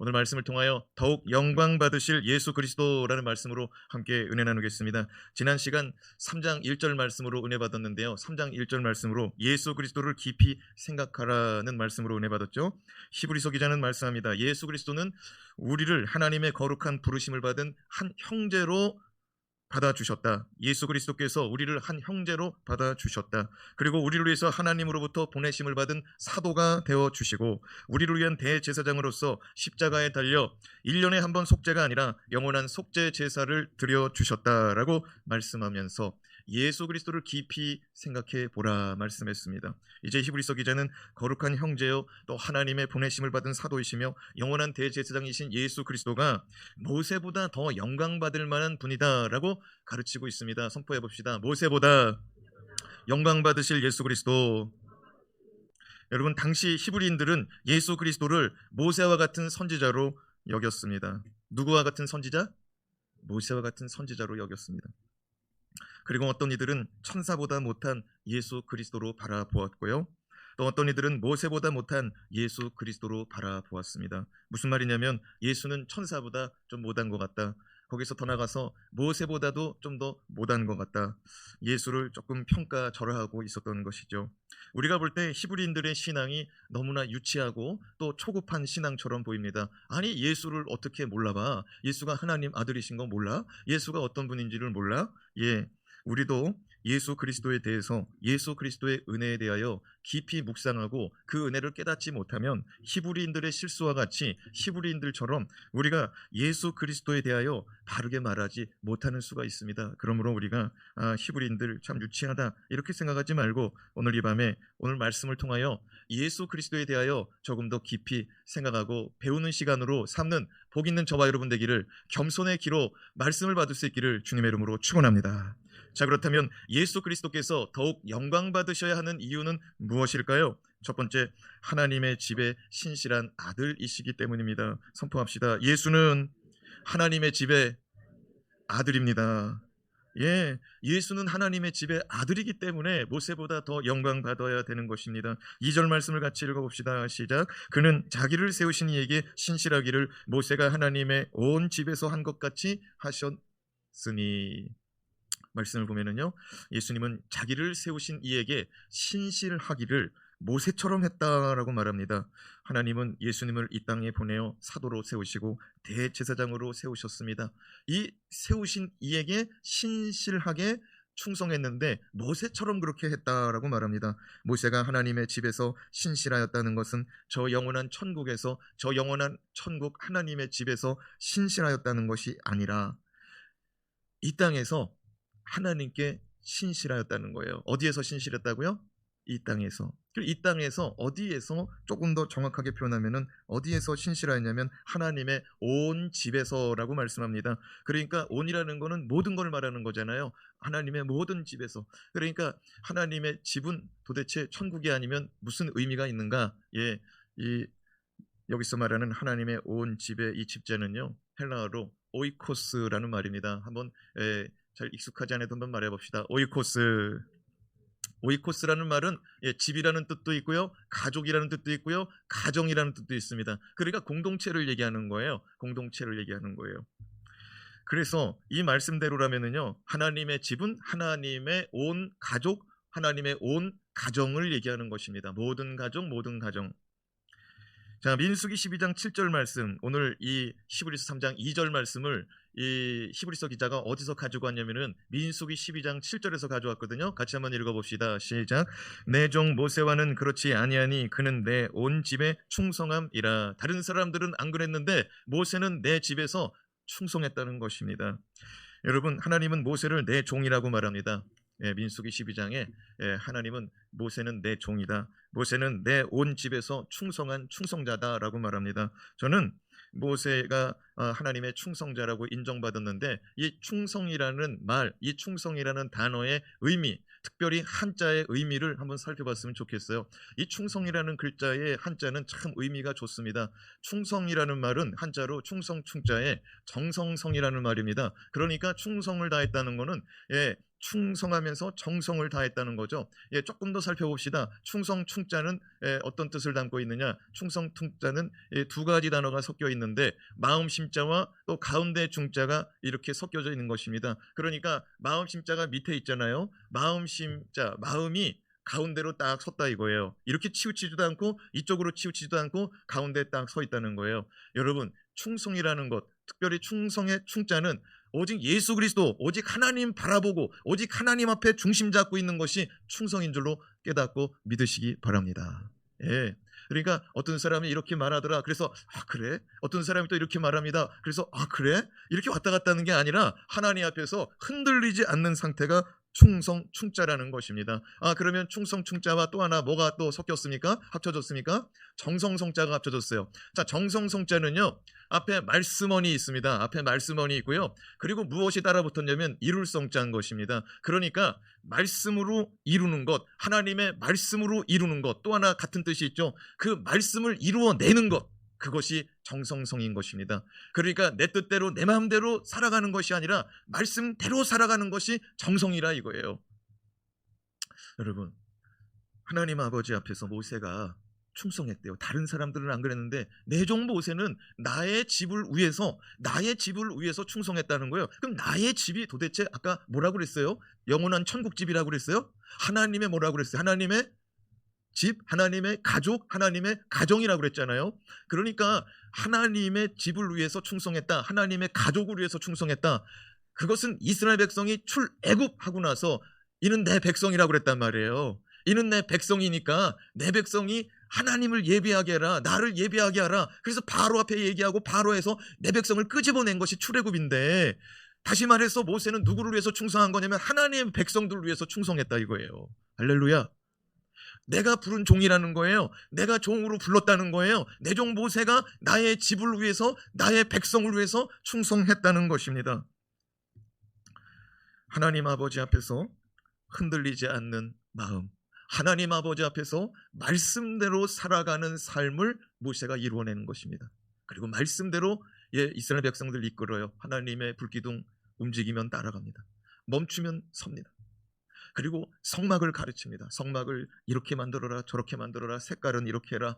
오늘 말씀을 통하여 더욱 영광 받으실 예수 그리스도라는 말씀으로 함께 은혜 나누겠습니다. 지난 시간 3장 1절 말씀으로 은혜 받았는데요. 3장 1절 말씀으로 예수 그리스도를 깊이 생각하라는 말씀으로 은혜 받았죠. 히브리서 기자는 말씀합니다. 예수 그리스도는 우리를 하나님의 거룩한 부르심을 받은 한 형제로 받아주셨다. 예수 그리스도께서 우리를 한 형제로 받아주셨다. 그리고 우리를 위해서 하나님으로부터 보내심을 받은 사도가 되어주시고 우리를 위한 대제사장으로서 십자가에 달려 1년에 한 번 속죄가 아니라 영원한 속죄 제사를 드려주셨다라고 말씀하면서 예수 그리스도를 깊이 생각해 보라 말씀했습니다. 이제 히브리서 기자는 거룩한 형제요 또 하나님의 보내심을 받은 사도이시며 영원한 대제사장이신 예수 그리스도가 모세보다 더 영광받을 만한 분이다라고 가르치고 있습니다. 선포해 봅시다. 모세보다 영광 받으실 예수 그리스도. 여러분, 당시 히브리인들은 예수 그리스도를 모세와 같은 선지자로 여겼습니다. 누구와 같은 선지자? 모세와 같은 선지자로 여겼습니다. 그리고 어떤 이들은 천사보다 못한 예수 그리스도로 바라보았고요. 또 어떤 이들은 모세보다 못한 예수 그리스도로 바라보았습니다. 무슨 말이냐면 예수는 천사보다 좀 못한 것 같다. 거기서 더 나가서 모세보다도 좀 더 못한 것 같다. 예수를 조금 평가절하하고 있었던 것이죠. 우리가 볼 때 히브리인들의 신앙이 너무나 유치하고 또 초급한 신앙처럼 보입니다. 아니, 예수를 어떻게 몰라봐? 예수가 하나님 아들이신 거 몰라? 예수가 어떤 분인지를 몰라? 우리도 예수 그리스도에 대해서 예수 그리스도의 은혜에 대하여 깊이 묵상하고 그 은혜를 깨닫지 못하면 히브리인들의 실수와 같이 히브리인들처럼 우리가 예수 그리스도에 대하여 바르게 말하지 못하는 수가 있습니다. 그러므로 우리가 히브리인들 참 유치하다 이렇게 생각하지 말고 오늘 이 밤에 오늘 말씀을 통하여 예수 그리스도에 대하여 조금 더 깊이 생각하고 배우는 시간으로 삼는 복 있는 저와 여러분 되기를, 겸손의 기로 말씀을 받을 수 있기를 주님의 이름으로 축원합니다. 자, 그렇다면 예수 그리스도께서 더욱 영광 받으셔야 하는 이유는 무엇일까요? 첫 번째, 하나님의 집의 신실한 아들이시기 때문입니다. 선포합시다. 예수는 하나님의 집의 아들입니다. 예수는 하나님의 집의 아들이기 때문에 모세보다 더 영광 받아야 되는 것입니다. 2절 말씀을 같이 읽어봅시다. 시작. 그는 자기를 세우신 이에게 신실하기를 모세가 하나님의 온 집에서 한 것 같이 하셨으니. 말씀을 보면은요, 예수님은 자기를 세우신 이에게 신실하기를 모세처럼 했다라고 말합니다. 하나님은 예수님을 이 땅에 보내어 사도로 세우시고 대제사장으로 세우셨습니다. 이 세우신 이에게 신실하게 충성했는데 모세처럼 그렇게 했다라고 말합니다. 모세가 하나님의 집에서 신실하였다는 것은 저 영원한 천국에서, 저 영원한 천국 하나님의 집에서 신실하였다는 것이 아니라 이 땅에서 하나님께 신실하였다는 거예요. 어디에서 신실했다고요? 이 땅에서. 이 땅에서 어디에서, 조금 더 정확하게 표현하면은 어디에서 신실하였냐면 하나님의 온 집에서라고 말씀합니다. 그러니까 온이라는 거는 모든 걸 말하는 거잖아요. 하나님의 모든 집에서. 그러니까 하나님의 집은 도대체 천국이 아니면 무슨 의미가 있는가? 여기서 말하는 하나님의 온 집의 이 집자는요, 헬라어로 오이코스라는 말입니다. 한번 잘 익숙하지 않아도 한번 말해봅시다. 오이코스. 오이코스라는 말은 집이라는 뜻도 있고요, 가족이라는 뜻도 있고요, 가정이라는 뜻도 있습니다. 그러니까 공동체를 얘기하는 거예요. 공동체를 얘기하는 거예요. 그래서 이 말씀대로라면은요, 하나님의 집은 하나님의 온 가족, 하나님의 온 가정을 얘기하는 것입니다. 모든 가족, 모든 가정. 자, 민수기 12장 7절 말씀, 오늘 이 히브리서 3장 2절 말씀을 이 히브리서 기자가 어디서 가지고 왔냐면은 민수기 12장 7절에서 가져왔거든요. 같이 한번 읽어봅시다. 시작. 내 종 모세와는 그렇지 아니하니 그는 내 온 집에 충성함이라. 다른 사람들은 안 그랬는데 모세는 내 집에서 충성했다는 것입니다. 여러분, 하나님은 모세를 내 종이라고 말합니다. 민수기 12장에 하나님은 모세는 내 종이다, 모세는 내 온 집에서 충성한 충성자다라고 말합니다. 저는 모세가 하나님의 충성자라고 인정받았는데 이 충성이라는 말, 이 충성이라는 단어의 의미, 특별히 한자의 의미를 한번 살펴봤으면 좋겠어요. 이 충성이라는 글자의 한자는 참 의미가 좋습니다. 충성이라는 말은 한자로 충성 충자에 정성성이라는 말입니다. 그러니까 충성을 다했다는 것은 충성하면서 정성을 다했다는 거죠. 조금 더 살펴봅시다. 충성 충자는 어떤 뜻을 담고 있느냐? 충성 충자는 두 가지 단어가 섞여 있는데 마음 심자와 또 가운데 중자가 이렇게 섞여져 있는 것입니다. 그러니까 마음 심자가 밑에 있잖아요. 마음 심자, 마음이 가운데로 딱 섰다 이거예요. 이렇게 치우치지도 않고 이쪽으로 치우치지도 않고 가운데 딱 서 있다는 거예요. 여러분, 충성이라는 것, 특별히 충성의 충자는 오직 예수 그리스도, 오직 하나님 바라보고 오직 하나님 앞에 중심 잡고 있는 것이 충성인 줄로 깨닫고 믿으시기 바랍니다. 예. 그러니까 어떤 사람이 이렇게 말하더라. 그래서 그래? 어떤 사람이 또 이렇게 말합니다. 그래서 그래? 이렇게 왔다 갔다 하는 게 아니라 하나님 앞에서 흔들리지 않는 상태가 충성 충자라는 것입니다. 그러면 충성 충자와 또 하나 뭐가 또 섞였습니까? 합쳐졌습니까? 정성 성자가 합쳐졌어요. 자, 정성 성자는요, 앞에 말씀원이 있습니다. 앞에 말씀원이 있고요. 그리고 무엇이 따라붙었냐면 이룰 성자인 것입니다. 그러니까 말씀으로 이루는 것, 하나님의 말씀으로 이루는 것, 또 하나 같은 뜻이 있죠. 그 말씀을 이루어내는 것, 그것이 정성성인 것입니다. 그러니까 내 뜻대로 내 마음대로 살아가는 것이 아니라 말씀대로 살아가는 것이 정성이라 이거예요. 여러분, 하나님 아버지 앞에서 모세가 충성했대요. 다른 사람들은 안 그랬는데 내 종 모세는 나의 집을 위해서 충성했다는 거예요. 그럼 나의 집이 도대체 아까 뭐라고 그랬어요? 영원한 천국집이라고 그랬어요? 하나님의 뭐라고 그랬어요? 하나님의 집, 하나님의 가족, 하나님의 가정이라고 그랬잖아요. 그러니까 하나님의 집을 위해서 충성했다, 하나님의 가족을 위해서 충성했다. 그것은 이스라엘 백성이 출애굽하고 나서 이는 내 백성이라고 그랬단 말이에요. 이는 내 백성이니까 내 백성이 하나님을 예배하게 하라, 나를 예배하게 하라. 그래서 바로 앞에 얘기하고 바로에서 내 백성을 끄집어낸 것이 출애굽인데, 다시 말해서 모세는 누구를 위해서 충성한 거냐면 하나님의 백성들을 위해서 충성했다 이거예요. 할렐루야. 내가 부른 종이라는 거예요. 내가 종으로 불렀다는 거예요. 내 종 모세가 나의 집을 위해서, 나의 백성을 위해서 충성했다는 것입니다. 하나님 아버지 앞에서 흔들리지 않는 마음, 하나님 아버지 앞에서 말씀대로 살아가는 삶을 모세가 이루어내는 것입니다. 그리고 말씀대로 이스라엘 백성들 이끌어요. 하나님의 불기둥 움직이면 따라갑니다. 멈추면 섭니다. 그리고 성막을 가르칩니다. 성막을 이렇게 만들어라, 저렇게 만들어라, 색깔은 이렇게 해라,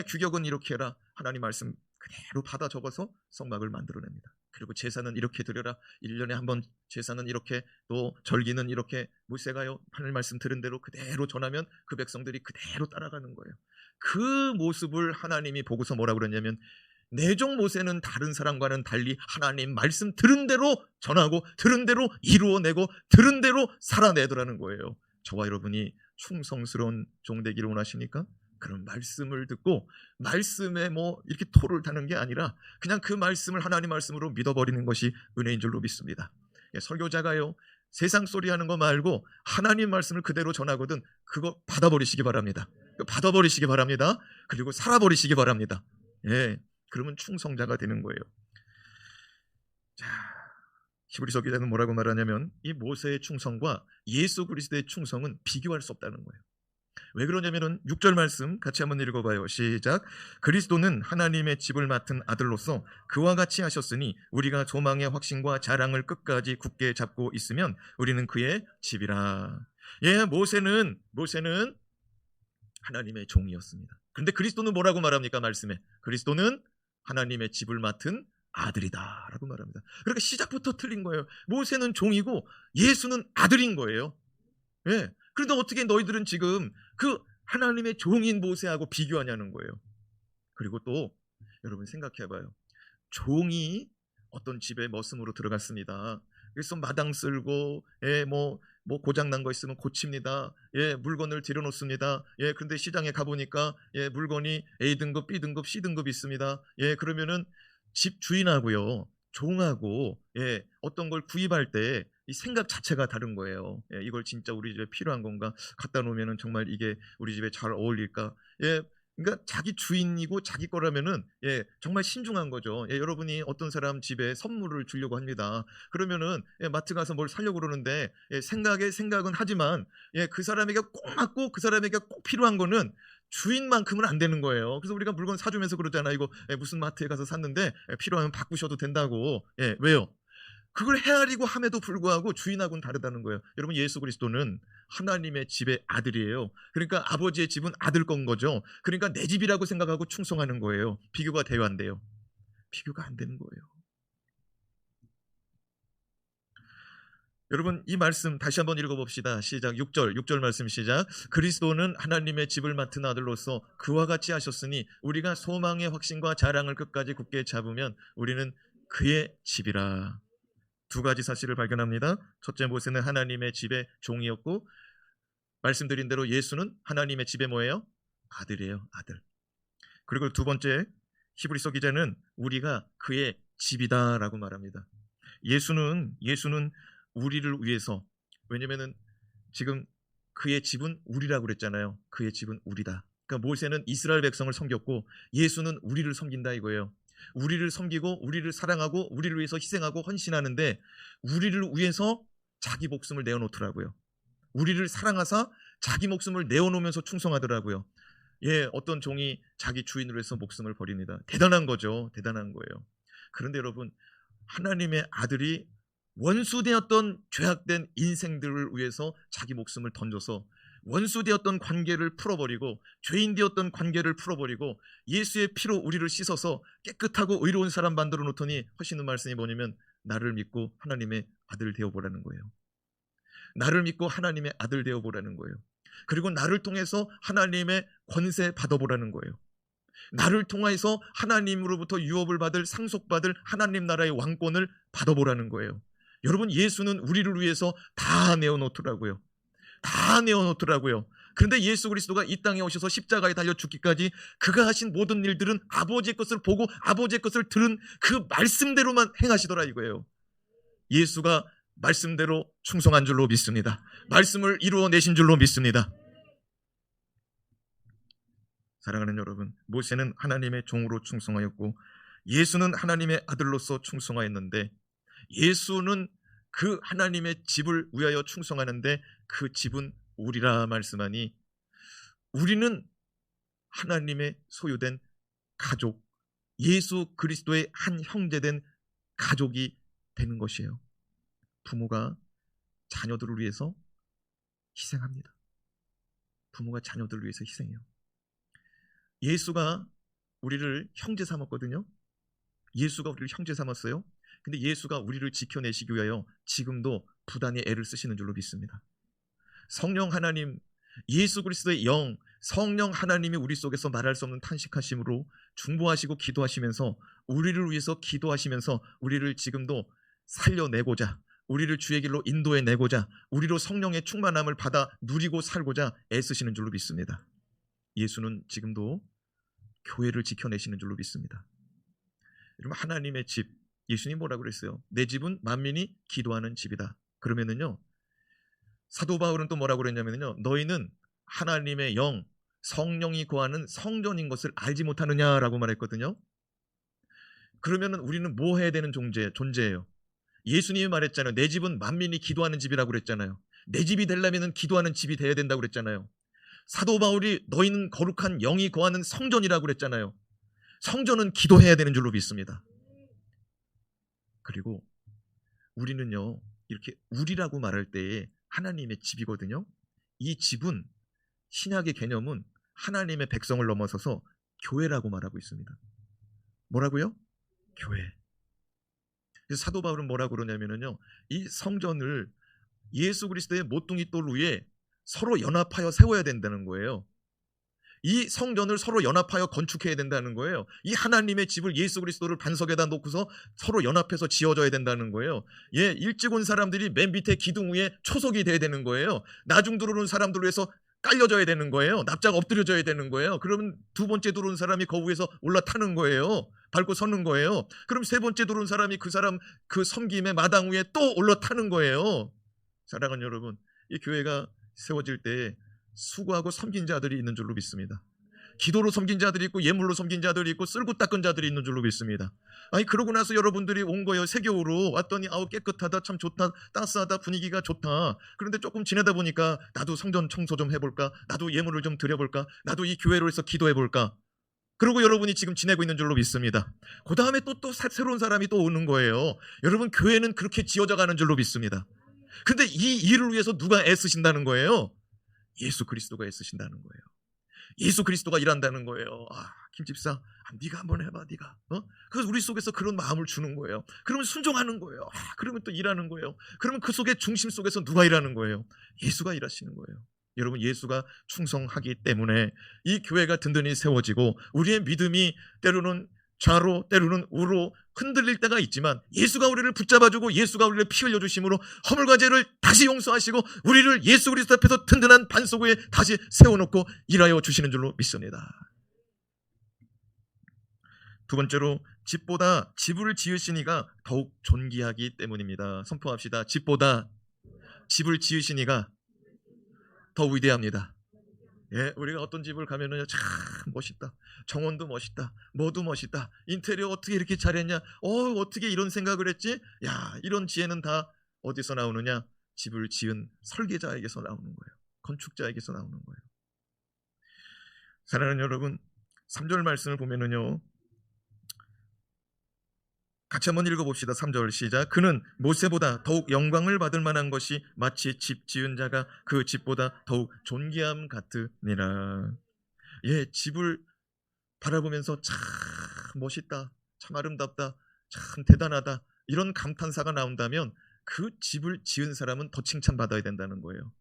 규격은 이렇게 해라. 하나님 말씀 그대로 받아 적어서 성막을 만들어냅니다. 그리고 제사는 이렇게 드려라, 1년에 한 번 제사는 이렇게, 또 절기는 이렇게. 모세가요 하나님 말씀 들은 대로 그대로 전하면 그 백성들이 그대로 따라가는 거예요. 그 모습을 하나님이 보고서 뭐라고 그랬냐면 내 종 모세는 다른 사람과는 달리 하나님 말씀 들은 대로 전하고 들은 대로 이루어내고 들은 대로 살아내더라는 거예요. 저와 여러분이 충성스러운 종 되기를 원하십니까? 그런 말씀을 듣고 말씀에 이렇게 토를 다는 게 아니라 그냥 그 말씀을 하나님 말씀으로 믿어버리는 것이 은혜인 줄로 믿습니다. 설교자가요 세상 소리 하는 거 말고 하나님 말씀을 그대로 전하거든 그거 받아버리시기 바랍니다. 받아버리시기 바랍니다. 그리고 살아버리시기 바랍니다. 그러면 충성자가 되는 거예요. 자, 히브리서 기자는 뭐라고 말하냐면 이 모세의 충성과 예수 그리스도의 충성은 비교할 수 없다는 거예요. 왜 그러냐면은 6절 말씀 같이 한번 읽어봐요. 시작. 그리스도는 하나님의 집을 맡은 아들로서 그와 같이 하셨으니 우리가 조망의 확신과 자랑을 끝까지 굳게 잡고 있으면 우리는 그의 집이라. 모세는 하나님의 종이었습니다. 그런데 그리스도는 뭐라고 말합니까? 말씀에 그리스도는 하나님의 집을 맡은 아들이다 라고 말합니다. 그러니까 시작부터 틀린 거예요. 모세는 종이고 예수는 아들인 거예요. 그런데 어떻게 너희들은 지금 그 하나님의 종인 모세하고 비교하냐는 거예요. 그리고 또 여러분 생각해봐요. 종이 어떤 집에 머슴으로 들어갔습니다. 그래서 마당 쓸고 고장난 거 있으면 고칩니다. 물건을 들여놓습니다. 근데 시장에 가보니까 물건이 A등급, B등급, C등급 있습니다. 그러면은 집 주인하고요 종하고 어떤 걸 구입할 때 이 생각 자체가 다른 거예요. 이걸 진짜 우리 집에 필요한 건가? 갖다 놓으면은 정말 이게 우리 집에 잘 어울릴까? 그러니까 자기 주인이고 자기 거라면은 정말 신중한 거죠. 여러분이 어떤 사람 집에 선물을 주려고 합니다. 그러면은 마트 가서 뭘 사려고 그러는데 생각은 하지만 그 사람에게 꼭 맞고 그 사람에게 꼭 필요한 거는 주인만큼은 안 되는 거예요. 그래서 우리가 물건 사주면서 그러잖아. 이거 무슨 마트에 가서 샀는데 필요하면 바꾸셔도 된다고. 왜요? 그걸 헤아리고 함에도 불구하고 주인하고는 다르다는 거예요. 여러분, 예수 그리스도는 하나님의 집의 아들이에요. 그러니까 아버지의 집은 아들 건 거죠. 그러니까 내 집이라고 생각하고 충성하는 거예요. 비교가 돼요, 안 돼요? 비교가 안 되는 거예요. 여러분, 이 말씀 다시 한번 읽어봅시다. 시작. 6절 말씀 시작. 그리스도는 하나님의 집을 맡은 아들로서 그와 같이 하셨으니 우리가 소망의 확신과 자랑을 끝까지 굳게 잡으면 우리는 그의 집이라. 두 가지 사실을 발견합니다. 첫째, 모세는 하나님의 집의 종이었고, 말씀드린 대로 예수는 하나님의 집의 뭐예요? 아들이에요, 아들. 그리고 두 번째, 히브리서 기자는 우리가 그의 집이다라고 말합니다. 예수는 우리를 위해서, 왜냐면은 지금 그의 집은 우리라고 그랬잖아요. 그의 집은 우리다. 그러니까 모세는 이스라엘 백성을 섬겼고 예수는 우리를 섬긴다 이거예요. 우리를 섬기고 우리를 사랑하고 우리를 위해서 희생하고 헌신하는데 우리를 위해서 자기 목숨을 내어놓더라고요. 우리를 사랑하사 자기 목숨을 내어놓으면서 충성하더라고요. 예, 어떤 종이 자기 주인을 위해서 목숨을 버립니다. 대단한 거죠. 대단한 거예요. 그런데 여러분, 하나님의 아들이 원수되었던 죄악된 인생들을 위해서 자기 목숨을 던져서 원수되었던 관계를 풀어버리고 죄인되었던 관계를 풀어버리고 예수의 피로 우리를 씻어서 깨끗하고 의로운 사람 만들어 놓더니 하시는 말씀이 뭐냐면 나를 믿고 하나님의 아들 되어보라는 거예요. 나를 믿고 하나님의 아들 되어보라는 거예요. 그리고 나를 통해서 하나님의 권세 받아보라는 거예요. 나를 통해서 하나님으로부터 유업을 받을 상속받을 하나님 나라의 왕권을 받아보라는 거예요. 여러분, 예수는 우리를 위해서 다 내어놓더라고요. 다 내어놓더라고요. 그런데 예수 그리스도가 이 땅에 오셔서 십자가에 달려 죽기까지 그가 하신 모든 일들은 아버지의 것을 보고 아버지의 것을 들은 그 말씀대로만 행하시더라 이거예요. 예수가 말씀대로 충성한 줄로 믿습니다. 말씀을 이루어내신 줄로 믿습니다. 사랑하는 여러분, 모세는 하나님의 종으로 충성하였고 예수는 하나님의 아들로서 충성하였는데 예수는 그 하나님의 집을 위하여 충성하는데 그 집은 우리라 말씀하니 우리는 하나님의 소유된 가족, 예수 그리스도의 한 형제된 가족이 되는 것이에요. 부모가 자녀들을 위해서 희생합니다. 부모가 자녀들을 위해서 희생해요. 예수가 우리를 형제 삼았거든요. 예수가 우리를 형제 삼았어요. 근데 예수가 우리를 지켜내시기 위하여 지금도 부단히 애를 쓰시는 줄로 믿습니다. 성령 하나님, 예수 그리스도의 영, 성령 하나님이 우리 속에서 말할 수 없는 탄식하심으로 중보하시고 기도하시면서 우리를 위해서 기도하시면서 우리를 지금도 살려내고자, 우리를 주의 길로 인도해내고자, 우리로 성령의 충만함을 받아 누리고 살고자 애쓰시는 줄로 믿습니다. 예수는 지금도 교회를 지켜내시는 줄로 믿습니다. 여러분, 하나님의 집, 예수님이 뭐라고 그랬어요? 내 집은 만민이 기도하는 집이다. 그러면은요, 사도 바울은 또 뭐라고 그랬냐면요, 너희는 하나님의 영, 성령이 거하는 성전인 것을 알지 못하느냐라고 말했거든요. 그러면은 우리는 뭐 해야 되는 존재예요? 예수님이 말했잖아요. 내 집은 만민이 기도하는 집이라고 그랬잖아요. 내 집이 되려면은 기도하는 집이 돼야 된다고 그랬잖아요. 사도 바울이 너희는 거룩한 영이 거하는 성전이라고 그랬잖아요. 성전은 기도해야 되는 줄로 믿습니다. 그리고 우리는요, 이렇게 우리라고 말할 때에 하나님의 집이거든요. 이 집은, 신약의 개념은 하나님의 백성을 넘어서서 교회라고 말하고 있습니다. 뭐라고요? 교회. 그래서 사도 바울은 뭐라고 그러냐면요, 이 성전을 예수 그리스도의 모퉁이 돌 위에 서로 연합하여 세워야 된다는 거예요. 이 성전을 서로 연합하여 건축해야 된다는 거예요. 이 하나님의 집을, 예수 그리스도를 반석에다 놓고서 서로 연합해서 지어져야 된다는 거예요. 예, 일찍 온 사람들이 맨 밑에 기둥 위에 초석이 돼야 되는 거예요. 나중 들어오는 사람들을 위해서 깔려져야 되는 거예요. 납작 엎드려져야 되는 거예요. 그러면 두 번째 들어온 사람이 그 위에서 올라타는 거예요. 밟고 서는 거예요. 그럼 세 번째 들어온 사람이 그 사람 그 섬김의 마당 위에 또 올라타는 거예요. 사랑하는 여러분, 이 교회가 세워질 때 수고하고 섬긴 자들이 있는 줄로 믿습니다. 기도로 섬긴 자들이 있고 예물로 섬긴 자들이 있고 쓸고 닦은 자들이 있는 줄로 믿습니다. 아니, 그러고 나서 여러분들이 온 거예요. 세교우로 왔더니 아우 깨끗하다, 참 좋다, 따스하다, 분위기가 좋다. 그런데 조금 지내다 보니까 나도 성전 청소 좀 해볼까, 나도 예물을 좀 드려볼까, 나도 이 교회로 해서 기도해볼까. 그리고 여러분이 지금 지내고 있는 줄로 믿습니다. 그 다음에 또 새로운 사람이 또 오는 거예요. 여러분, 교회는 그렇게 지어져 가는 줄로 믿습니다. 근데 이 일을 위해서 누가 애쓰신다는 거예요? 예수 그리스도가 애쓰신다는 거예요. 예수 그리스도가 일한다는 거예요. 김 집사, 네가 한번 해봐, 네가. 그래서 우리 속에서 그런 마음을 주는 거예요. 그러면 순종하는 거예요. 그러면 또 일하는 거예요. 그러면 그 속에 중심 속에서 누가 일하는 거예요? 예수가 일하시는 거예요. 여러분, 예수가 충성하기 때문에 이 교회가 든든히 세워지고 우리의 믿음이 때로는 좌로 때로는 우로 흔들릴 때가 있지만 예수가 우리를 붙잡아주고 예수가 우리를 피 흘려주심으로 허물과 죄를 다시 용서하시고 우리를 예수 그리스도 앞에서 든든한 반석 위에 다시 세워놓고 일하여 주시는 줄로 믿습니다. 두 번째로, 집보다 집을 지으시니가 더욱 존귀하기 때문입니다. 선포합시다. 집보다 집을 지으시니가 더 위대합니다. 예, 우리가 어떤 집을 가면은 참 멋있다. 정원도 멋있다. 뭐도 멋있다. 인테리어 어떻게 이렇게 잘했냐? 어떻게 이런 생각을 했지? 야, 이런 지혜는 다 어디서 나오느냐? 집을 지은 설계자에게서 나오는 거예요. 건축자에게서 나오는 거예요. 사랑하는 여러분, 3절 말씀을 보면은요, 같이 한번 읽어봅시다. 3절 시작. 그는 모세보다 더욱 영광을 받을 만한 것이 마치 집 지은 자가 그 집보다 더욱 존귀함 같으니라. 예, 집을 바라보면서 참 멋있다, 참 아름답다, 참 대단하다, 이런 감탄사가 나온다면 그 집을 지은 사람은 더 칭찬받아야 된다는 거예요.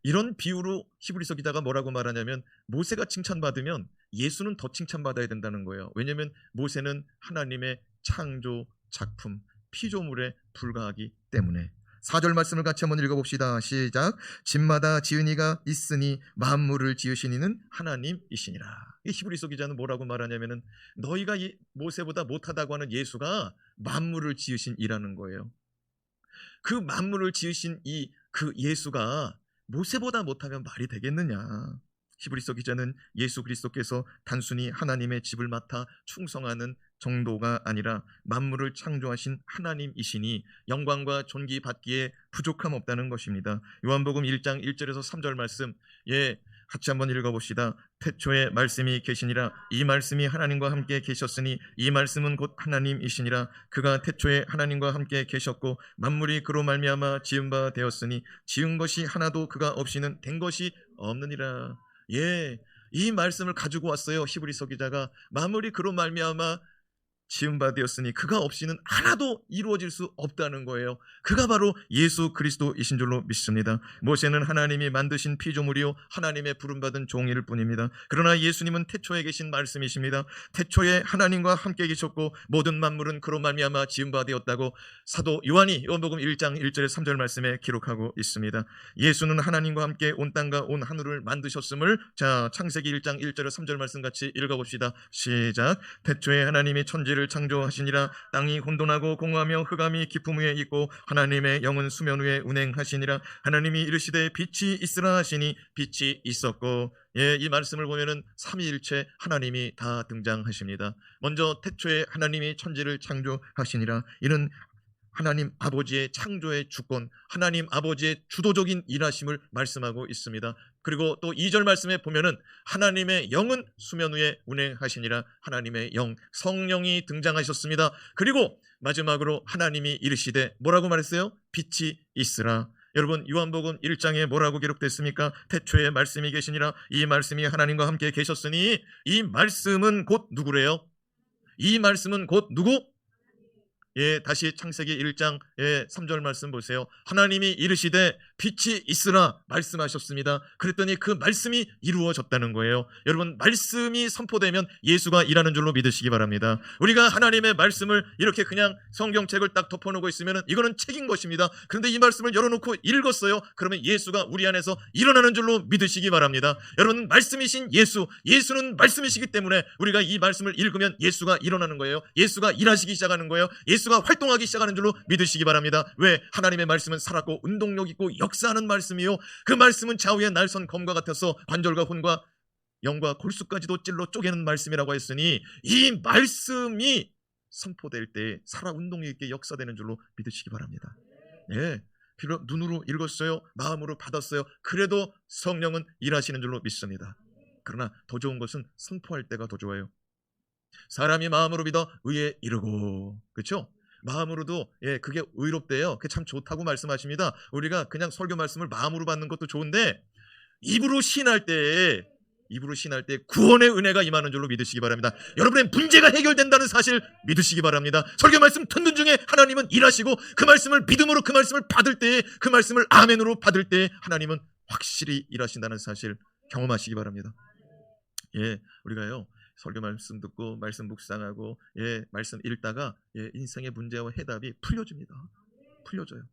이런 비유로 히브리서 기자가 뭐라고 말하냐면, 모세가 칭찬받으면 예수는 더 칭찬받아야 된다는 거예요. 왜냐하면 모세는 하나님의 창조 작품, 피조물에 불과하기 때문에. 4절 말씀을 같이 한번 읽어봅시다. 시작. 집마다 지은이가 있으니 만물을 지으신 이는 하나님이시니라. 이 히브리서 기자는 뭐라고 말하냐면은, 너희가 모세보다 못하다고 하는 예수가 만물을 지으신 이라는 거예요. 그 만물을 지으신 그 예수가 모세보다 못하면 말이 되겠느냐. 히브리서 기자는 예수 그리스도께서 단순히 하나님의 집을 맡아 충성하는 정도가 아니라 만물을 창조하신 하나님이시니 영광과 존귀 받기에 부족함 없다는 것입니다. 요한복음 1장 1절에서 3절 말씀, 같이 한번 읽어봅시다. 태초에 말씀이 계시니라. 이 말씀이 하나님과 함께 계셨으니 이 말씀은 곧 하나님이시니라. 그가 태초에 하나님과 함께 계셨고 만물이 그로 말미암아 지은 바 되었으니 지은 것이 하나도 그가 없이는 된 것이 없느니라. 이 말씀을 가지고 왔어요. 히브리서 기자가 만물이 그로 말미암아 지은 바 되었으니 그가 없이는 하나도 이루어질 수 없다는 거예요. 그가 바로 예수 그리스도이신 줄로 믿습니다. 모세는 하나님이 만드신 피조물이요 하나님의 부름받은 종일 뿐입니다. 그러나 예수님은 태초에 계신 말씀이십니다. 태초에 하나님과 함께 계셨고 모든 만물은 그로 말미암아 지은 바 되었다고 사도 요한이 요한복음 1장 1절에 3절 말씀에 기록하고 있습니다. 예수는 하나님과 함께 온 땅과 온 하늘을 만드셨음을, 자, 창세기 1장 1절에 3절 말씀 같이 읽어봅시다. 시작. 태초에 하나님이 천지를 창조하시니라. 땅이 혼돈하고 공허하며 흑암이 깊음 위에 있고 하나님의 영은 수면 위에 운행하시니라. 하나님이 이르시되 빛이 있으라 하시니 빛이 있었고. 이 말씀을 보면은 삼위일체 하나님이 다 등장하십니다. 먼저 태초에 하나님이 천지를 창조하시니라. 이는 하나님 아버지의 창조의 주권, 하나님 아버지의 주도적인 일하심을 말씀하고 있습니다. 그리고 또 2절 말씀에 보면은 하나님의 영은 수면 위에 운행하시니라. 하나님의 영, 성령이 등장하셨습니다. 그리고 마지막으로 하나님이 이르시되 뭐라고 말했어요? 빛이 있으라. 여러분, 요한복음 1장에 뭐라고 기록됐습니까? 태초에 말씀이 계시니라. 이 말씀이 하나님과 함께 계셨으니 이 말씀은 곧 누구래요? 이 말씀은 곧 누구? 다시 창세기 1장 3절 말씀 보세요. 하나님이 이르시되 빛이 있으라 말씀하셨습니다. 그랬더니 그 말씀이 이루어졌다는 거예요. 여러분, 말씀이 선포되면 예수가 일하는 줄로 믿으시기 바랍니다. 우리가 하나님의 말씀을 이렇게 그냥 성경책을 딱 덮어놓고 있으면 이거는 책인 것입니다. 그런데 이 말씀을 열어놓고 읽었어요. 그러면 예수가 우리 안에서 일어나는 줄로 믿으시기 바랍니다. 여러분, 말씀이신 예수는 말씀이시기 때문에 우리가 이 말씀을 읽으면 예수가 일어나는 거예요. 예수가 일하시기 시작하는 거예요. 예수가 활동하기 시작하는 줄로 믿으시기 바랍니다. 왜? 하나님의 말씀은 살았고 운동력 있고 역사하는 말씀이요, 그 말씀은 좌우의 날선 검과 같아서 관절과 혼과 영과 골수까지도 찔러 쪼개는 말씀이라고 했으니 이 말씀이 선포될 때 살아 운동력 있게 역사되는 줄로 믿으시기 바랍니다. 비록 눈으로 읽었어요, 마음으로 받았어요. 그래도 성령은 일하시는 줄로 믿습니다. 그러나 더 좋은 것은 선포할 때가 더 좋아요. 사람이 마음으로 믿어 의에 이르고, 그렇죠? 마음으로도 그게 의롭대요. 그게 참 좋다고 말씀하십니다. 우리가 그냥 설교 말씀을 마음으로 받는 것도 좋은데 입으로 신할 때 구원의 은혜가 임하는 줄로 믿으시기 바랍니다. 여러분의 문제가 해결된다는 사실 믿으시기 바랍니다. 설교 말씀 듣는 중에 하나님은 일하시고 그 말씀을 믿음으로 그 말씀을 받을 때, 그 말씀을 아멘으로 받을 때 하나님은 확실히 일하신다는 사실 경험하시기 바랍니다. 우리가요 설교 말씀 듣고 말씀 묵상하고 말씀 읽다가 인생의 문제와 해답이 풀려져요.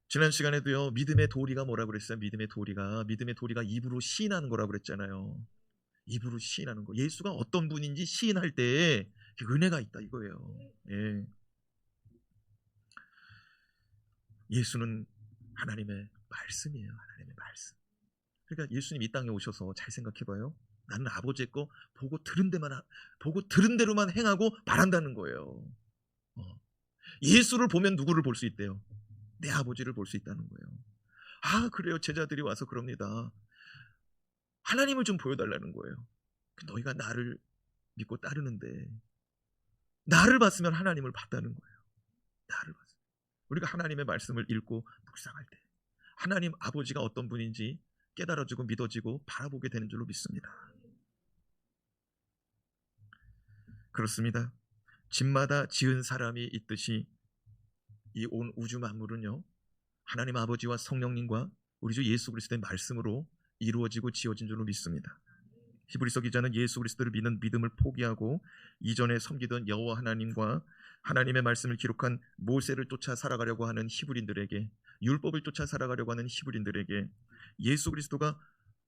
지난 시간에도요 믿음의 도리가 뭐라고 그랬어요? 믿음의 도리가 입으로 시인하는 거라고 그랬잖아요. 입으로 시인하는 거. 예수가 어떤 분인지 시인할 때에 은혜가 있다 이거예요. 예수는 하나님의 말씀이에요. 하나님의 말씀. 그러니까 예수님 이 땅에 오셔서 잘 생각해봐요. 나는 아버지의 거 보고 들은 대로만 행하고 말한다는 거예요. 예수를 보면 누구를 볼 수 있대요? 내 아버지를 볼 수 있다는 거예요. 그래요. 제자들이 와서 그럽니다. 하나님을 좀 보여달라는 거예요. 너희가 나를 믿고 따르는데 나를 봤으면 하나님을 봤다는 거예요. 나를 봤으면. 우리가 하나님의 말씀을 읽고 묵상할 때 하나님 아버지가 어떤 분인지 깨달아지고 믿어지고 바라보게 되는 줄로 믿습니다. 그렇습니다. 집마다 지은 사람이 있듯이 이 온 우주 만물은요 하나님 아버지와 성령님과 우리 주 예수 그리스도의 말씀으로 이루어지고 지어진 줄로 믿습니다. 히브리서 기자는 예수 그리스도를 믿는 믿음을 포기하고 이전에 섬기던 여호와 하나님과 하나님의 말씀을 기록한 모세를 쫓아 살아가려고 하는 히브리인들에게, 율법을 쫓아 살아가려고 하는 히브리인들에게 예수 그리스도가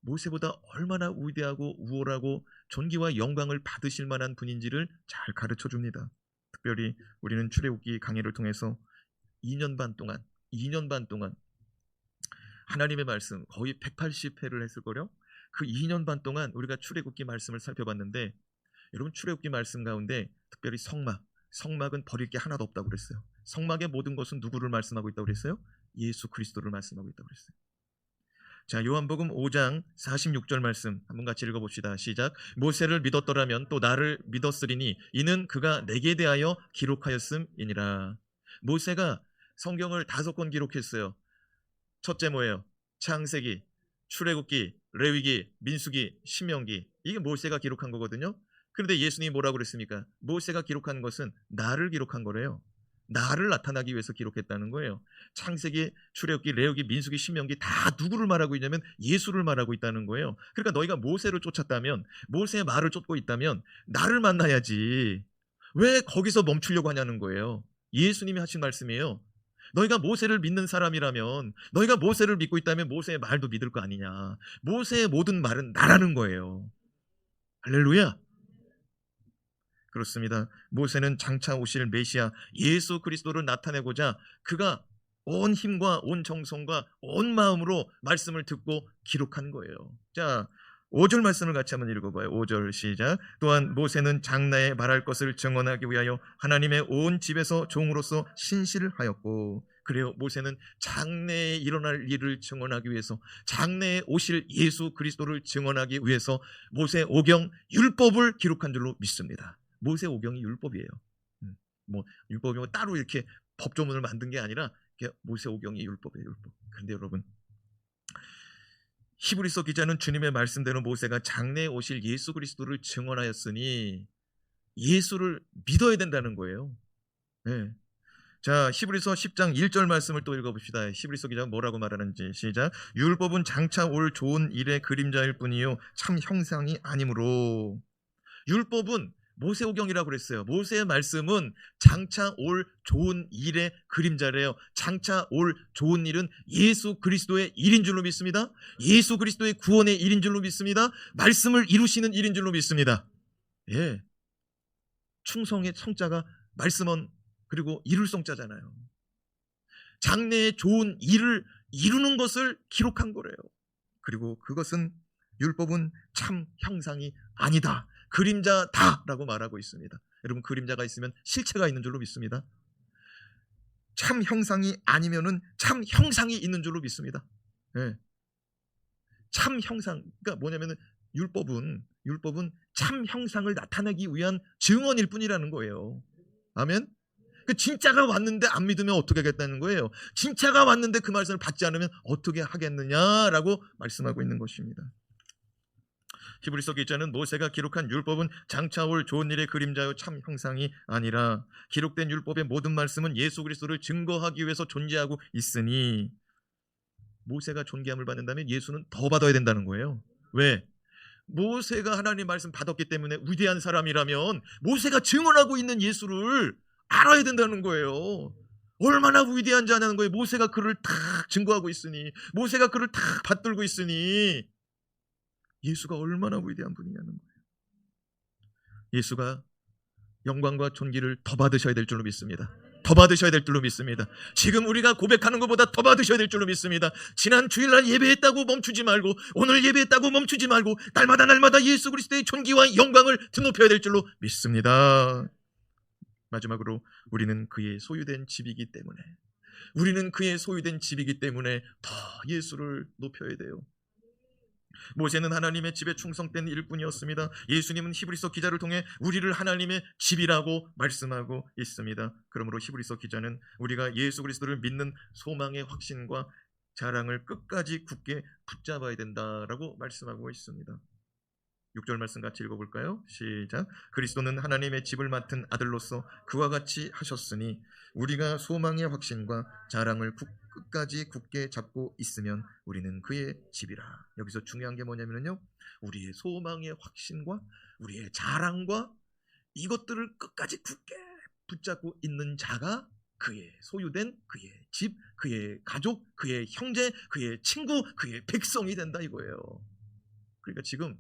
모세보다 얼마나 위대하고 우월하고 존귀와 영광을 받으실 만한 분인지를 잘 가르쳐 줍니다. 특별히 우리는 출애굽기 강의를 통해서 2년 반 동안 하나님의 말씀 거의 180회를 했을 거요. 그 2년 반 동안 우리가 출애굽기 말씀을 살펴봤는데, 여러분 출애굽기 말씀 가운데 특별히 성막은 버릴 게 하나도 없다고 그랬어요. 성막의 모든 것은 누구를 말씀하고 있다고 그랬어요? 예수 그리스도를 말씀하고 있다고 그랬어요. 자, 요한복음 5장 46절 말씀 한번 같이 읽어봅시다. 시작. 모세를 믿었더라면 또 나를 믿었으리니 이는 그가 내게 대하여 기록하였음이니라. 모세가 성경을 5권 기록했어요. 첫째 뭐예요? 창세기, 출애굽기, 레위기, 민수기, 신명기. 이게 모세가 기록한 거거든요. 그런데 예수님이 뭐라고 그랬습니까? 모세가 기록한 것은 나를 기록한 거래요. 나를 나타나기 위해서 기록했다는 거예요. 창세기, 출애굽기, 레위기, 민수기, 신명기 다 누구를 말하고 있냐면 예수를 말하고 있다는 거예요. 그러니까 너희가 모세를 쫓았다면, 모세의 말을 쫓고 있다면 나를 만나야지. 왜 거기서 멈추려고 하냐는 거예요. 예수님이 하신 말씀이에요. 너희가 모세를 믿는 사람이라면, 너희가 모세를 믿고 있다면 모세의 말도 믿을 거 아니냐. 모세의 모든 말은 나라는 거예요. 할렐루야. 그렇습니다. 모세는 장차 오실 메시아 예수 그리스도를 나타내고자 그가 온 힘과 온 정성과 온 마음으로 말씀을 듣고 기록한 거예요. 자, 5절 말씀을 같이 한번 읽어봐요. 5절 시작. 또한 모세는 장래에 말할 것을 증언하기 위하여 하나님의 온 집에서 종으로서 신실을 하였고, 그래요. 모세는 장래에 일어날 일을 증언하기 위해서, 장래에 오실 예수 그리스도를 증언하기 위해서 모세 오경 율법을 기록한 줄로 믿습니다. 모세 오경이 율법이에요. 율법이 따로 이렇게 법조문을 만든 게 아니라 모세 오경이 율법이에요. 율법. 그런데 여러분, 히브리서 기자는 주님의 말씀대로 모세가 장래에 오실 예수 그리스도를 증언하였으니 예수를 믿어야 된다는 거예요. 자, 히브리서 10장 1절 말씀을 또 읽어봅시다. 히브리서 기자가 뭐라고 말하는지. 시작. 율법은 장차 올 좋은 일의 그림자일 뿐이요 참 형상이 아니므로. 율법은 모세오경이라고 그랬어요. 모세의 말씀은 장차 올 좋은 일의 그림자래요. 장차 올 좋은 일은 예수 그리스도의 일인 줄로 믿습니다. 예수 그리스도의 구원의 일인 줄로 믿습니다. 말씀을 이루시는 일인 줄로 믿습니다. 충성의 성자가 말씀은 그리고 이룰 성자잖아요. 장래의 좋은 일을 이루는 것을 기록한 거래요. 그리고 그것은 율법은 참 형상이 아니다, 그림자다라고 말하고 있습니다. 여러분, 그림자가 있으면 실체가 있는 줄로 믿습니다. 참 형상이 아니면은 참 형상이 있는 줄로 믿습니다. 참 형상, 그러니까 뭐냐면은 율법은 참 형상을 나타내기 위한 증언일 뿐이라는 거예요. 아멘. 그 진짜가 왔는데 안 믿으면 어떻게 하겠다는 거예요. 진짜가 왔는데 그 말씀을 받지 않으면 어떻게 하겠느냐라고 말씀하고 있는 것입니다. 히브리서 기자는 모세가 기록한 율법은 장차 올 좋은 일의 그림자요 참 형상이 아니라 기록된 율법의 모든 말씀은 예수 그리스도를 증거하기 위해서 존재하고 있으니, 모세가 존귀함을 받는다면 예수는 더 받아야 된다는 거예요. 왜? 모세가 하나님 말씀 받았기 때문에 위대한 사람이라면 모세가 증언하고 있는 예수를 알아야 된다는 거예요. 얼마나 위대한지 아냐는 거예요. 모세가 그를 탁 증거하고 있으니, 모세가 그를 탁 받들고 있으니 예수가 얼마나 위대한 분이냐는 거예요. 예수가 영광과 존귀를 더 받으셔야 될 줄로 믿습니다. 더 받으셔야 될 줄로 믿습니다. 지금 우리가 고백하는 것보다 더 받으셔야 될 줄로 믿습니다. 지난 주일날 예배했다고 멈추지 말고, 오늘 예배했다고 멈추지 말고, 날마다 예수 그리스도의 존귀와 영광을 드높여야 될 줄로 믿습니다. 마지막으로 우리는 그의 소유된 집이기 때문에 더 예수를 높여야 돼요. 모세는 하나님의 집에 충성된 일꾼이었습니다. 예수님은 히브리서 기자를 통해 우리를 하나님의 집이라고 말씀하고 있습니다. 그러므로 히브리서 기자는 우리가 예수 그리스도를 믿는 소망의 확신과 자랑을 끝까지 굳게 붙잡아야 된다라고 말씀하고 있습니다. 6절 말씀 같이 읽어볼까요? 시작. 그리스도는 하나님의 집을 맡은 아들로서 그와 같이 하셨으니 우리가 소망의 확신과 자랑을 끝까지 굳게 잡고 있으면 우리는 그의 집이라. 여기서 중요한 게 뭐냐면요, 우리의 소망의 확신과 우리의 자랑과 이것들을 끝까지 굳게 붙잡고 있는 자가 그의 소유된 그의 집, 그의 가족, 그의 형제, 그의 친구, 그의 백성이 된다 이거예요. 그러니까 지금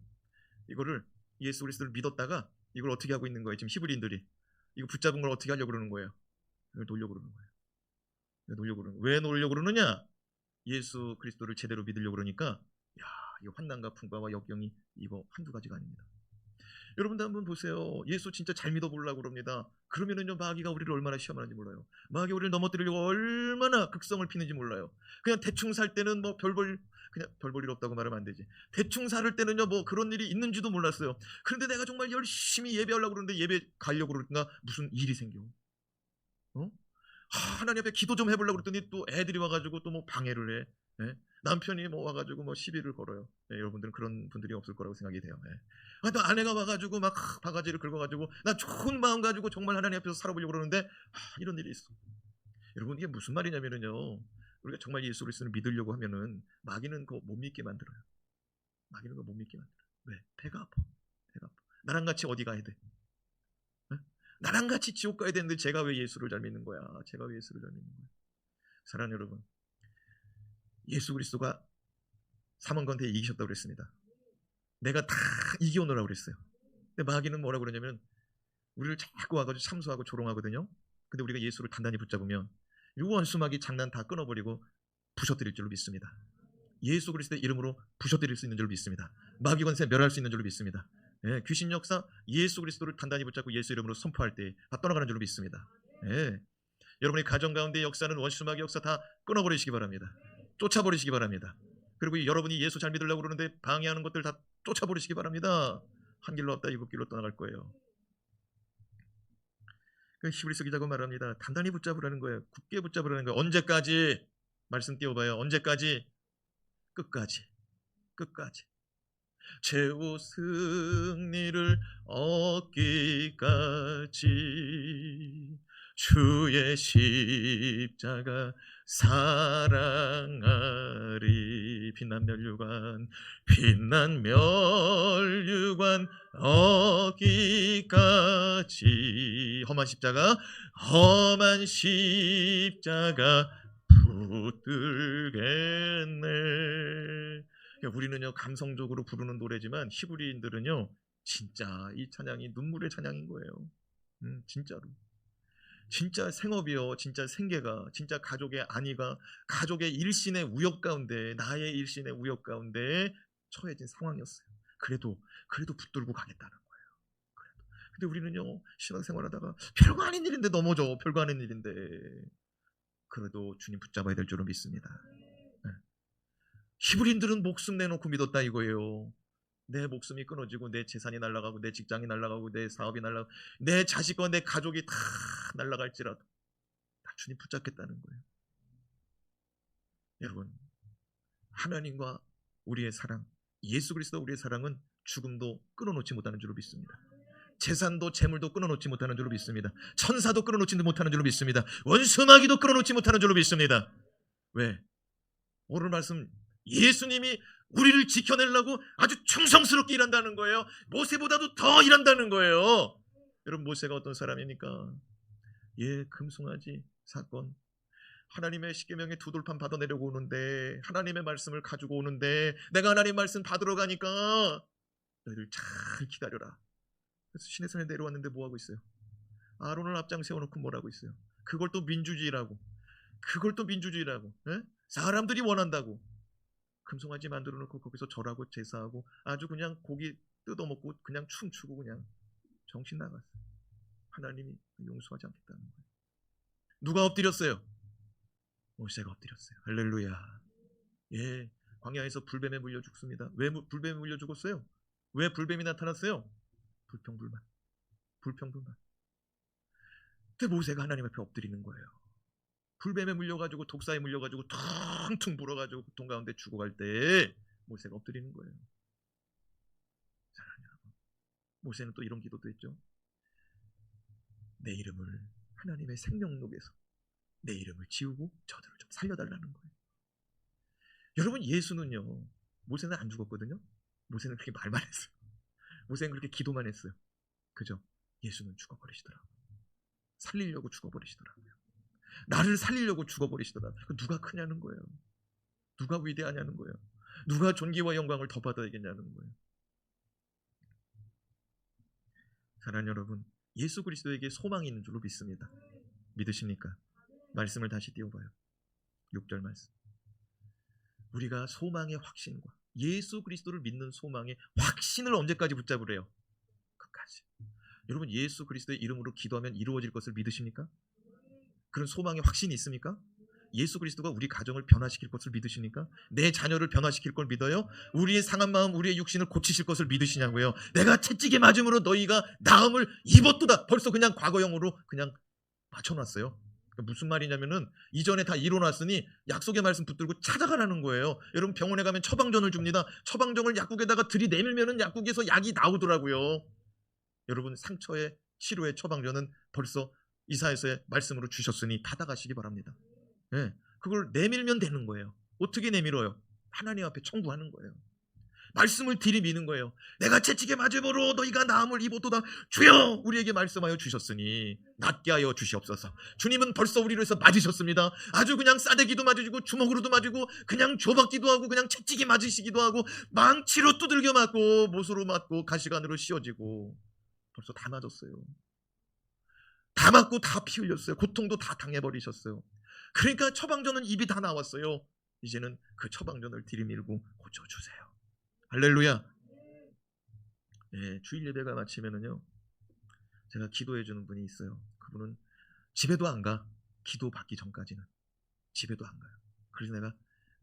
이거를 예수 그리스도를 믿었다가 이걸 어떻게 하고 있는 거예요? 지금 히브리인들이 이거 붙잡은 걸 어떻게 하려고 그러는 거예요? 이걸 놓으려고 그러는 거예요. 왜 놓으려고 그러느냐? 예수 그리스도를 제대로 믿으려고 그러니까, 이 환난과 풍파와 역경이 이거 한두 가지가 아닙니다. 여러분들 한번 보세요. 예수 진짜 잘 믿어보려고 그럽니다. 그러면은요, 마귀가 우리를 얼마나 시험하는지 몰라요. 마귀가 우리를 넘어뜨리려고 얼마나 극성을 피는지 몰라요. 그냥 대충 살 때는 뭐 별 볼 일 없다고 말하면 안 되지. 대충 살 때는요, 뭐 그런 일이 있는지도 몰랐어요. 그런데 내가 정말 열심히 예배하려고 그러는데 예배 가려고 그러니까 무슨 일이 생겨. 하나님 앞에 기도 좀 해보려고 그랬더니 또 애들이 와가지고 또 뭐 방해를 해. 남편이 뭐 와가지고 뭐 시비를 걸어요. 여러분들은 그런 분들이 없을 거라고 생각이 돼요. 또 아내가 와가지고 막 바가지를 긁어가지고 나 좋은 마음 가지고 정말 하나님 앞에서 살아보려고 그러는데 이런 일이 있어. 여러분, 이게 무슨 말이냐면요, 우리가 정말 예수 그리스도를 믿으려고 하면은 마귀는 그거 못 믿게 만들어요. 왜? 배가 아파. 나랑 같이 어디 가야 돼? 나랑 같이 지옥 가야 되는데 제가 왜 예수를 잘 믿는 거야? 사랑하는 여러분, 예수 그리스도가 사망권대에 이기셨다고 그랬습니다. 내가 다 이겨오느라고 그랬어요. 근데 마귀는 뭐라고 그러냐면 우리를 자꾸 와가지고 참수하고 조롱하거든요. 근데 우리가 예수를 단단히 붙잡으면 이 원수마귀 장난 다 끊어버리고 부셔뜨릴 줄로 믿습니다. 예수 그리스도의 이름으로 부셔뜨릴 수 있는 줄로 믿습니다. 마귀 권세 멸할 수 있는 줄로 믿습니다. 귀신 역사 예수 그리스도를 단단히 붙잡고 예수 이름으로 선포할 때 다 떠나가는 줄로 믿습니다. 여러분의 가정 가운데 역사는 원수마귀 역사 다 끊어버리시기 바랍니다. 쫓아버리시기 바랍니다. 그리고 여러분이 예수 잘 믿으려고 그러는데 방해하는 것들 다 쫓아버리시기 바랍니다. 한 길로 왔다 일곱 길로 떠나갈 거예요. 히브리서 기자가 말합니다. 단단히 붙잡으라는 거예요. 굳게 붙잡으라는 거예요. 언제까지? 말씀 띄워봐요. 언제까지? 끝까지. 최후 승리를 얻기까지 주의 십자가 사랑하리. 빛난 멸류관 얻기까지 험한 십자가 붙들겠네. 우리는요 감성적으로 부르는 노래지만 히브리인들은요 진짜 이 찬양이 눈물의 찬양인 거예요. 진짜로. 진짜 생업이요, 진짜 생계가, 진짜 가족의 안위가, 가족의 일신의 우역 가운데, 나의 일신의 우역 가운데 처해진 상황이었어요. 그래도 붙들고 가겠다는 거예요. 근데 우리는요 신앙생활하다가 별거 아닌 일인데 넘어져. 별거 아닌 일인데 그래도 주님 붙잡아야 될 줄은 믿습니다. 히브리인들은 목숨 내놓고 믿었다 이거예요. 내 목숨이 끊어지고 내 재산이 날아가고 내 직장이 날아가고 내 사업이 날아가고 내 자식과 내 가족이 다 날아갈지라도 다 주님 붙잡겠다는 거예요. 여러분, 하나님과 우리의 사랑, 예수 그리스도 우리의 사랑은 죽음도 끊어놓지 못하는 줄로 믿습니다. 재산도 재물도 끊어놓지 못하는 줄로 믿습니다. 천사도 끊어놓지 못하는 줄로 믿습니다. 원수 마귀도 끊어놓지 못하는 줄로 믿습니다. 왜? 오늘 말씀 예수님이 우리를 지켜내려고 아주 충성스럽게 일한다는 거예요. 모세보다도 더 일한다는 거예요. 여러분, 모세가 어떤 사람입니까? 금송아지 사건, 하나님의 십계명의 두 돌판 받아내려고 오는데, 하나님의 말씀을 가지고 오는데, 내가 하나님 말씀 받으러 가니까 너희들 잘 기다려라. 그래서 시내산에 내려왔는데 뭐하고 있어요? 아론을 앞장 세워놓고 뭐라고 있어요? 그걸 또 민주주의라고, 사람들이 원한다고 금송아지 만들어 놓고 거기서 절하고 제사하고 아주 그냥 고기 뜯어먹고 그냥 춤추고 그냥 정신 나갔어요. 하나님이 용서하지 않겠다는 거예요. 누가 엎드렸어요? 모세가 엎드렸어요. 할렐루야. 광야에서 불뱀에 물려 죽습니다. 왜 불뱀에 물려 죽었어요? 왜 불뱀이 나타났어요? 불평불만. 근데 모세가 하나님 앞에 엎드리는 거예요. 불뱀에 물려가지고 독사에 물려가지고 퉁퉁 불어가지고 고통 가운데 죽어갈 때 모세가 엎드리는 거예요. 사랑하는 여러분, 모세는 또 이런 기도도 했죠. 내 이름을 하나님의 생명록에서 내 이름을 지우고 저들을 좀 살려달라는 거예요. 여러분, 예수는요, 모세는 안 죽었거든요. 모세는 그렇게 말만 했어요. 모세는 그렇게 기도만 했어요. 그죠? 예수는 죽어버리시더라고요. 살리려고 죽어버리시더라고요. 나를 살리려고 죽어버리시더라고요. 누가 크냐는 거예요. 누가 위대하냐는 거예요. 누가 존귀와 영광을 더 받아야겠냐는 거예요. 사랑하는 여러분, 예수 그리스도에게 소망이 있는 줄로 믿습니다. 믿으십니까? 말씀을 다시 띄워봐요. 6절 말씀. 우리가 소망의 확신과 예수 그리스도를 믿는 소망의 확신을 언제까지 붙잡으래요? 끝까지. 여러분, 예수 그리스도의 이름으로 기도하면 이루어질 것을 믿으십니까? 그런 소망의 확신이 있습니까? 예수 그리스도가 우리 가정을 변화시킬 것을 믿으십니까? 내 자녀를 변화시킬 걸 믿어요? 우리의 상한 마음, 우리의 육신을 고치실 것을 믿으시냐고요? 내가 채찍에 맞음으로 너희가 나음을 입었도다. 벌써 그냥 과거형으로 그냥 맞춰놨어요. 무슨 말이냐면은 이전에 다 이뤄놨으니 약속의 말씀 붙들고 찾아가라는 거예요. 여러분, 병원에 가면 처방전을 줍니다. 처방전을 약국에다가 들이내밀면은 약국에서 약이 나오더라고요. 여러분, 상처의 치료의 처방전은 벌써 이사야서의 말씀으로 주셨으니 받아가시기 바랍니다. 그걸 내밀면 되는 거예요. 어떻게 내밀어요? 하나님 앞에 청구하는 거예요. 말씀을 들이미는 거예요. 내가 채찍에 맞음으로 너희가 나음을 입어도다. 주여, 우리에게 말씀하여 주셨으니 낫게 하여 주시옵소서. 주님은 벌써 우리를 위해서 맞으셨습니다. 아주 그냥 싸대기도 맞으시고 주먹으로도 맞고 그냥 조박기도 하고 그냥 채찍이 맞으시기도 하고 망치로 두들겨 맞고 못으로 맞고 가시관으로 씌워지고 벌써 다 맞았어요. 다 맞고 다 피 흘렸어요. 고통도 다 당해버리셨어요. 그러니까 처방전은 입이 다 나왔어요. 이제는 그 처방전을 들이밀고 고쳐주세요. 할렐루야. 주일 예배가 마치면은요, 제가 기도해 주는 분이 있어요. 그분은 집에도 안 가. 기도 받기 전까지는 집에도 안 가요. 그래서 내가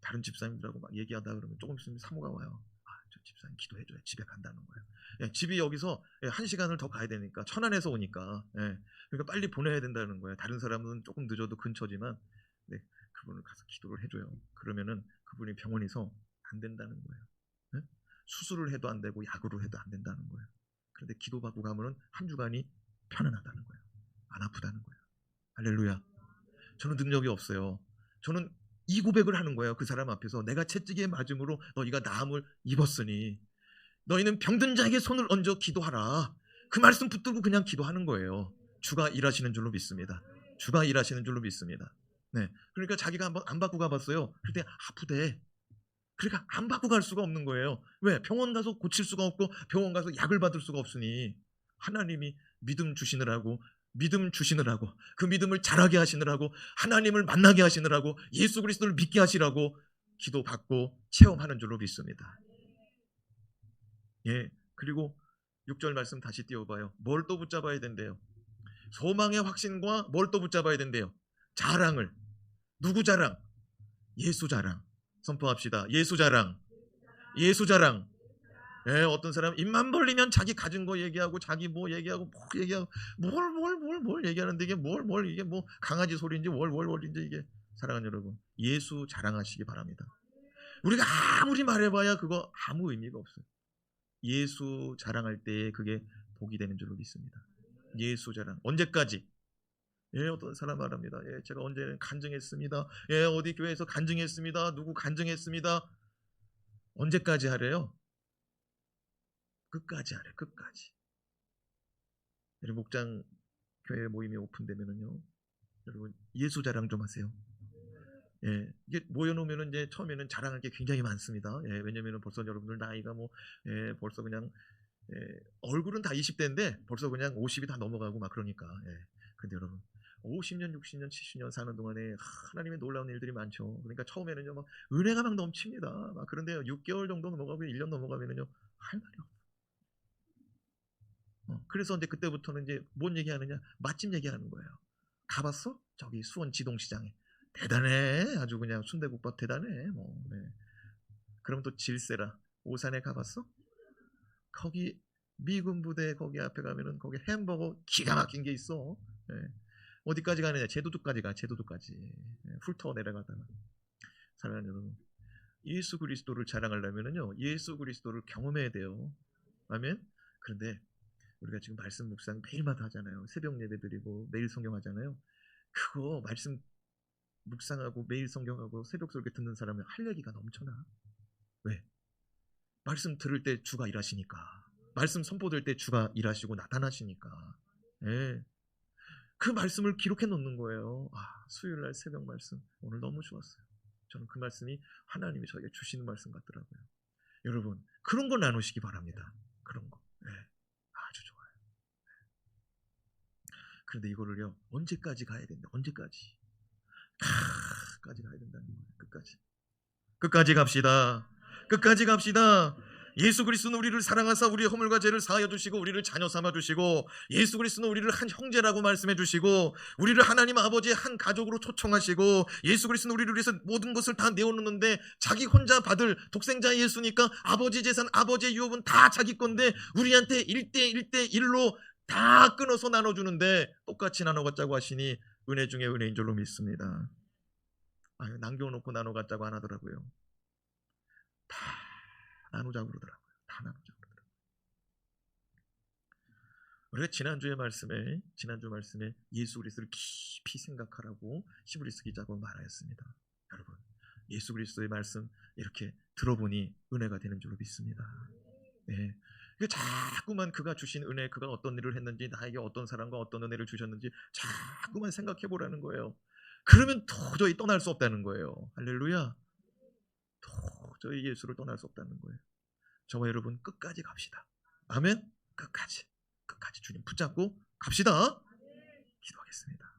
다른 집사님들하고 막 얘기하다 그러면 조금 있으면 사모가 와요. 저 집사님 기도해 줘야 집에 간다는 거예요. 집이 여기서 1시간을 더 가야 되니까, 천안에서 오니까, 그러니까 빨리 보내야 된다는 거예요. 다른 사람은 조금 늦어도 근처지만, 그분을 가서 기도를 해줘요. 그러면은 그분이 병원에서 안 된다는 거예요. 수술을 해도 안 되고 약으로 해도 안 된다는 거예요. 그런데 기도받고 가면은 한 주간이 편안하다는 거예요. 안 아프다는 거예요. 할렐루야. 저는 능력이 없어요. 저는 이 고백을 하는 거예요. 그 사람 앞에서 내가 채찍에 맞음으로 너희가 나음을 입었으니 너희는 병든 자에게 손을 얹어 기도하라. 그 말씀 붙들고 그냥 기도하는 거예요. 주가 일하시는 줄로 믿습니다. 주가 일하시는 줄로 믿습니다. 그러니까 자기가 한번 안 받고 가봤어요. 그때 아프대. 그러니까 안 받고 갈 수가 없는 거예요. 왜? 병원 가서 고칠 수가 없고 병원 가서 약을 받을 수가 없으니 하나님이 믿음 주시느라고 그 믿음을 자라게 하시느라고 하나님을 만나게 하시느라고 예수 그리스도를 믿게 하시라고 기도받고 체험하는 줄로 믿습니다. 그리고 6절 말씀 다시 띄워봐요. 뭘 또 붙잡아야 된대요? 소망의 확신과 뭘 또 붙잡아야 된대요? 자랑을. 누구 자랑? 예수 자랑. 선포합시다. 예수 자랑. 예수 자랑. 예, 어떤 사람 입만 벌리면 자기 가진 거 얘기하고 자기 뭐 얘기하고 뭐 얘기하고 뭘 얘기하는데 이게 뭘 이게 뭐 강아지 소리인지 뭘인지 이게 사랑하는 여러분 예수 자랑하시기 바랍니다. 우리가 아무리 말해봐야 그거 아무 의미가 없어요. 예수 자랑할 때에 그게 복이 되는 줄로 믿습니다. 예수 자랑 언제까지? 예, 어떤 사람 말합니다. 예, 제가 언제는 간증했습니다. 예, 어디 교회에서 간증했습니다. 누구 간증했습니다. 언제까지 하래요? 끝까지 하래. 끝까지. 목장 교회 모임이 오픈되면은요, 여러분 예수 자랑 좀 하세요. 예, 이게 모여놓으면은 이제 처음에는 자랑할 게 굉장히 많습니다. 예, 왜냐면은 벌써 여러분들 나이가 뭐, 예, 벌써 그냥 얼굴은 다 20대인데 벌써 그냥 50이 다 넘어가고 막 그러니까. 예. 근데 여러분 50년, 60년, 70년 사는 동안에 하나님의 놀라운 일들이 많죠. 그러니까 처음에는요, 막 은혜가 막 넘칩니다. 막 그런데 6개월 정도 넘어가고 1년 넘어가면은요, 할 말이 없어요. 그래서 이제 그때부터는 이제 뭔 얘기하느냐? 맛집 얘기하는 거예요. 가봤어? 저기 수원 지동시장에. 대단해. 아주 그냥 순대국밥 대단해. 뭐. 네. 그럼 또 질세라. 오산에 가봤어? 거기 미군 부대 거기 앞에 가면은 거기 햄버거 기가 막힌 게 있어. 네. 어디까지 가느냐? 제도도까지 가. 제도도까지. 네. 훑어 내려가다가. 사랑하는 여러분, 예수 그리스도를 자랑하려면은요, 예수 그리스도를 경험해야 돼요. 아멘. 그런데 우리가 지금 말씀 묵상 매일마다 하잖아요. 새벽 예배 드리고 매일 성경하잖아요. 그거 말씀 묵상하고 매일 성경하고 새벽 설교 듣는 사람은 할 얘기가 넘쳐나. 왜? 말씀 들을 때 주가 일하시니까. 말씀 선포될 때 주가 일하시고 나타나시니까. 예. 그 말씀을 기록해 놓는 거예요. 수요일날 새벽 말씀 오늘 너무 좋았어요. 저는 그 말씀이 하나님이 저에게 주시는 말씀 같더라고요. 여러분 그런 거 나누시기 바랍니다. 그런 거. 예. 아주 좋아요. 그런데 이거를요, 언제까지 가야 된다? 언제까지? 끝까지 가야 된다는 거예요. 끝까지 갑시다. 끝까지 갑시다. 예수 그리스도는 우리를 사랑하사 우리의 허물과 죄를 사하여 주시고 우리를 자녀 삼아 주시고, 예수 그리스도는 우리를 한 형제라고 말씀해 주시고, 우리를 하나님 아버지의 한 가족으로 초청하시고, 예수 그리스도는 우리를 위해서 모든 것을 다 내어놓는데 자기 혼자 받을 독생자 예수니까 아버지 재산, 아버지의 유업은 다 자기 건데 우리한테 1대1로 다 끊어서 나눠주는데 똑같이 나눠갖자고 하시니 은혜 중에 은혜인 줄로 믿습니다. 남겨놓고 나눠갖자고 안 하더라고요. 다 나누자고 그러더라고요. 다 나누자고 그러더라고요. 우리가 지난주 말씀에 예수 그리스도를 깊이 생각하라고 히브리서 기자가 말하였습니다. 여러분 예수 그리스도의 말씀 이렇게 들어보니 은혜가 되는 줄로 믿습니다. 네. 자꾸만 그가 주신 은혜, 그가 어떤 일을 했는지, 나에게 어떤 사랑과 어떤 은혜를 주셨는지 자꾸만 생각해 보라는 거예요. 그러면 도저히 떠날 수 없다는 거예요. 할렐루야. 도저히 예수를 떠날 수 없다는 거예요. 저와 여러분 끝까지 갑시다. 아멘. 끝까지 주님 붙잡고 갑시다. 기도하겠습니다.